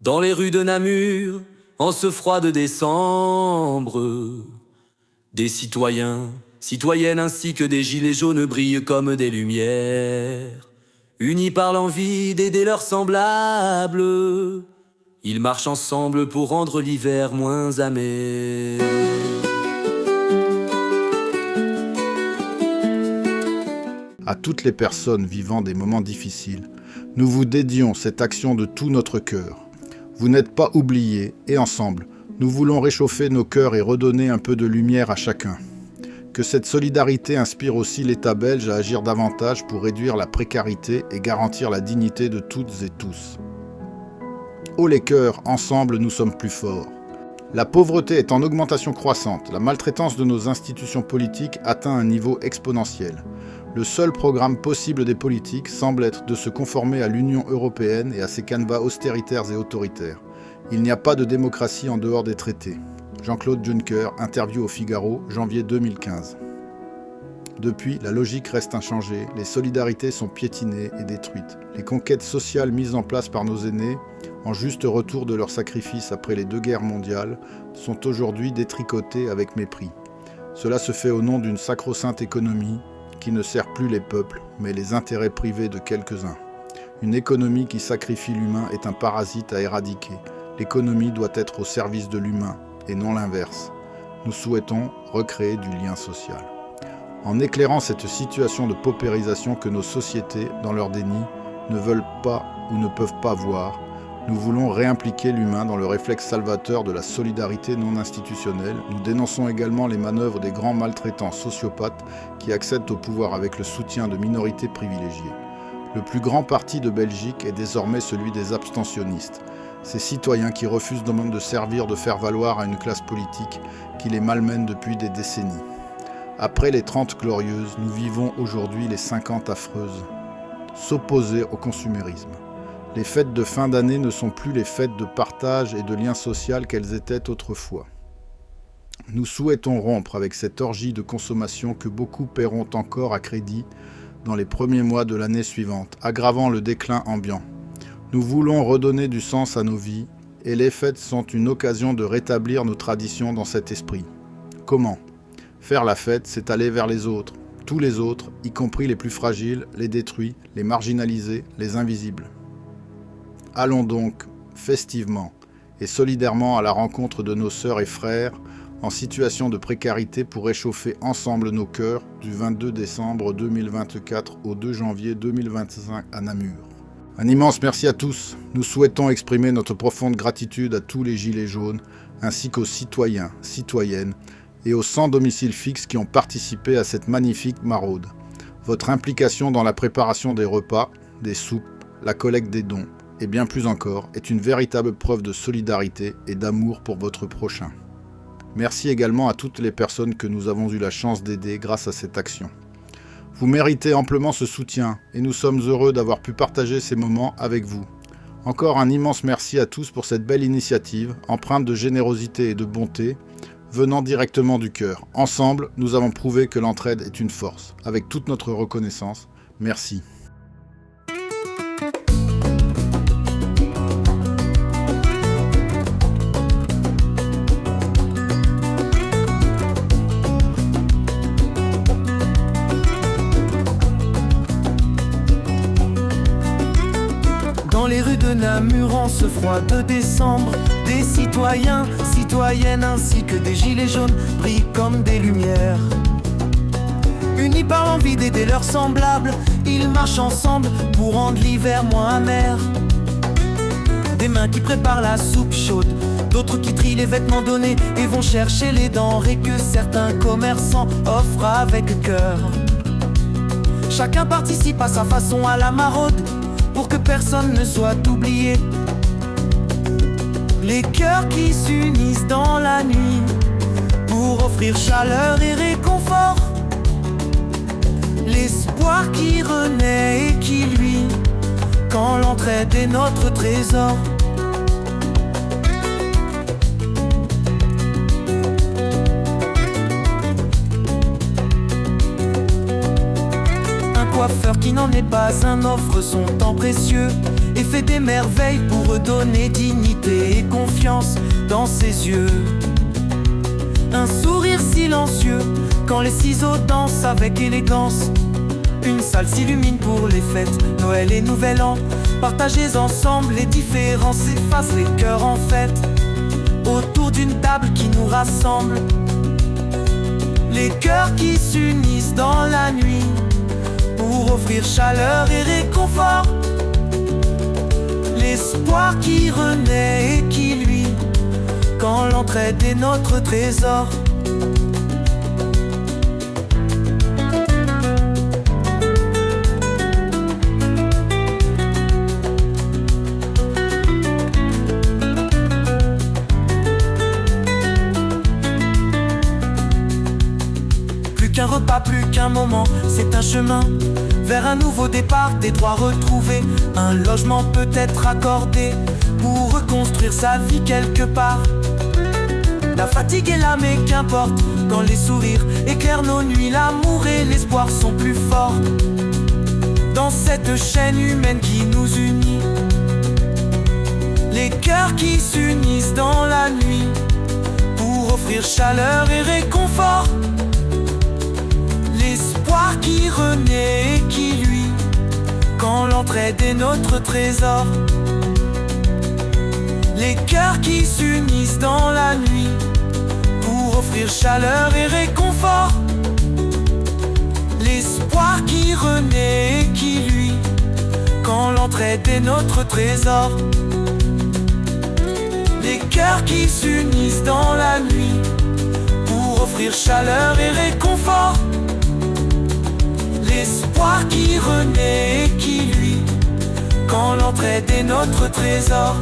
Dans les rues de Namur, en ce froid de décembre, des citoyens, citoyennes ainsi que des gilets jaunes brillent comme des lumières. Unis par l'envie d'aider leurs semblables, ils marchent ensemble pour rendre l'hiver moins amer. À toutes les personnes vivant des moments difficiles, nous vous dédions cette action de tout notre cœur. Vous n'êtes pas oubliés et ensemble, nous voulons réchauffer nos cœurs et redonner un peu de lumière à chacun. Que cette solidarité inspire aussi l'État belge à agir davantage pour réduire la précarité et garantir la dignité de toutes et tous. Haut les cœurs, ensemble nous sommes plus forts. La pauvreté est en augmentation croissante, la maltraitance de nos institutions politiques atteint un niveau exponentiel. Le seul programme possible des politiques semble être de se conformer à l'Union européenne et à ses canevas austéritaires et autoritaires. Il n'y a pas de démocratie en dehors des traités. Jean-Claude Juncker, interview au Figaro, janvier 2015. Depuis, la logique reste inchangée, les solidarités sont piétinées et détruites. Les conquêtes sociales mises en place par nos aînés, en juste retour de leurs sacrifices après les 2 guerres mondiales, sont aujourd'hui détricotées avec mépris. Cela se fait au nom d'une sacro-sainte économie qui ne sert plus les peuples, mais les intérêts privés de quelques-uns. Une économie qui sacrifie l'humain est un parasite à éradiquer. L'économie doit être au service de l'humain, et non l'inverse. Nous souhaitons recréer du lien social. En éclairant cette situation de paupérisation que nos sociétés, dans leur déni, ne veulent pas ou ne peuvent pas voir, nous voulons réimpliquer l'humain dans le réflexe salvateur de la solidarité non institutionnelle. Nous dénonçons également les manœuvres des grands maltraitants sociopathes qui accèdent au pouvoir avec le soutien de minorités privilégiées. Le plus grand parti de Belgique est désormais celui des abstentionnistes. Ces citoyens qui refusent de servir de faire valoir à une classe politique qui les malmène depuis des décennies. Après les 30 glorieuses, nous vivons aujourd'hui les 50 affreuses. S'opposer au consumérisme. Les fêtes de fin d'année ne sont plus les fêtes de partage et de lien social qu'elles étaient autrefois. Nous souhaitons rompre avec cette orgie de consommation que beaucoup paieront encore à crédit dans les premiers mois de l'année suivante, aggravant le déclin ambiant. Nous voulons redonner du sens à nos vies et les fêtes sont une occasion de rétablir nos traditions dans cet esprit. Comment ? Faire la fête, c'est aller vers les autres, tous les autres, y compris les plus fragiles, les détruits, les marginalisés, les invisibles. Allons donc, festivement et solidairement à la rencontre de nos sœurs et frères en situation de précarité pour réchauffer ensemble nos cœurs du 22 décembre 2024 au 2 janvier 2025 à Namur. Un immense merci à tous. Nous souhaitons exprimer notre profonde gratitude à tous les gilets jaunes ainsi qu'aux citoyens, citoyennes et aux sans domicile fixe qui ont participé à cette magnifique maraude. Votre implication dans la préparation des repas, des soupes, la collecte des dons, et bien plus encore, est une véritable preuve de solidarité et d'amour pour votre prochain. Merci également à toutes les personnes que nous avons eu la chance d'aider grâce à cette action. Vous méritez amplement ce soutien et nous sommes heureux d'avoir pu partager ces moments avec vous. Encore un immense merci à tous pour cette belle initiative, empreinte de générosité et de bonté, venant directement du cœur. Ensemble, nous avons prouvé que l'entraide est une force. Avec toute notre reconnaissance, merci. Dans les rues de Namur en ce froid de décembre, des citoyens, citoyennes ainsi que des gilets jaunes brillent comme des lumières. Unis par l'envie d'aider leurs semblables, ils marchent ensemble pour rendre l'hiver moins amer. Des mains qui préparent la soupe chaude, d'autres qui trient les vêtements donnés et vont chercher les denrées que certains commerçants offrent avec cœur. Chacun participe à sa façon à la maraude pour que personne ne soit oublié. Les cœurs qui s'unissent dans la nuit pour offrir chaleur et réconfort. L'espoir qui renaît et qui luit quand l'entraide est notre trésor. Un coiffeur qui n'en est pas un offre son temps précieux et fait des merveilles pour redonner dignité confiance dans ses yeux. Un sourire silencieux quand les ciseaux dansent avec élégance. Une salle s'illumine pour les fêtes, Noël et Nouvel An. Partagés ensemble, les différences effacent les cœurs en fête. Autour d'une table qui nous rassemble, les cœurs qui s'unissent dans la nuit pour offrir chaleur et réconfort. L'espoir qui renaît et qui luit quand l'entraide est notre trésor. Plus qu'un repas, plus qu'un moment, c'est un chemin vers un nouveau départ, des droits retrouvés, un logement peut-être accordé pour reconstruire sa vie quelque part. La fatigue est là mais qu'importe, quand les sourires éclairent nos nuits, l'amour et l'espoir sont plus forts. Dans cette chaîne humaine qui nous unit, les cœurs qui s'unissent dans la nuit pour offrir chaleur et réconfort. L'espoir qui renaît et qui luit quand l'entraide est notre trésor. Les cœurs qui s'unissent dans la nuit pour offrir chaleur et réconfort. L'espoir qui renaît et qui luit quand l'entraide est notre trésor. Les cœurs qui s'unissent dans la nuit pour offrir chaleur et réconfort. L'espoir qui renaît et qui luit quand l'entraide est notre trésor.